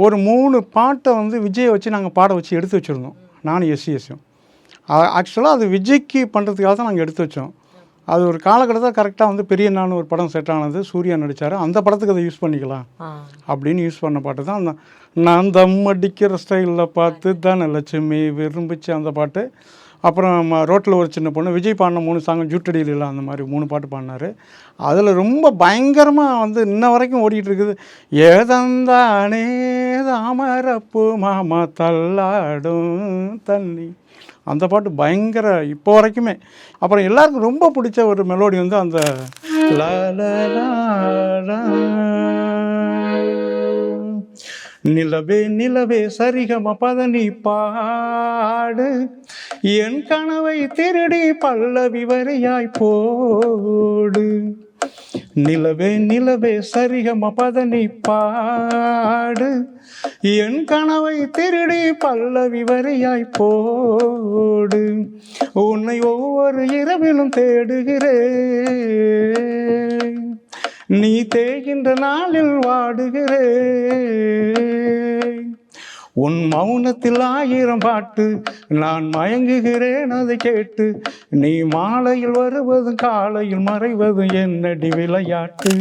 ஒரு 3 பாட்டை வந்து விஜயை வச்சு நாங்கள் பாட வச்சு எடுத்து வச்சுருந்தோம், நானும் எஸ்சிஎஸ்ஸும். ஆக்சுவலாக அது விஜய்க்கு பண்ணுறதுக்காக தான் நாங்கள் எடுத்து வச்சோம். அது ஒரு காலகட்டத்தில் கரெக்டாக வந்து பெரியண்ணான்னு ஒரு படம் செட் ஆனது, சூர்யா நடித்தார், அந்த படத்துக்கு அதை யூஸ் பண்ணிக்கலாம் அப்படின்னு யூஸ் பண்ண பாட்டு தான் அந்த நான் தம் அடிக்கிற ஸ்டைலில் பார்த்து தானே லட்சுமி விரும்பிச்சு அந்த பாட்டு. அப்புறம் ரோட்டில் ஒரு சின்ன பொண்ணு, விஜய் பாடின 3 சாங், ஜூட்டடியில் இல்லை, அந்த மாதிரி 3 பாட்டு பாடினார். அதில் ரொம்ப பயங்கரமாக வந்து இன்ன வரைக்கும் ஓடிட்டு இருக்குது, ஏதந்தானே தாமரப்பு மாமா தள்ளாடும் தண்ணி, அந்த பாட்டு பயங்கர இப்போ வரைக்குமே. அப்புறம் எல்லாருக்கும் ரொம்ப பிடிச்ச ஒரு மெலோடி வந்து அந்த லா லா லா லா. நிலவே நிலவே சரிகம பதனி பாடு, என் கனவை திருடி பல்லவி வரையாய் போடு. நிலவே நிலவே சரிகம பதனி பாடு, என் கனவை திருடி பல்லவி வரையாய் போடு. உன்னை ஒவ்வொரு இரவிலும் தேடுகிறேன், நீ தேய்கின்ற நாளில் வாடுகிறேன். உன் மௌனத்தில் 1000 பாட்டு, நான் மயங்குகிறேன் அதை கேட்டு. நீ மாலையில் வருவதும் காலையில் மறைவதும் என்னடி விளையாட்டு.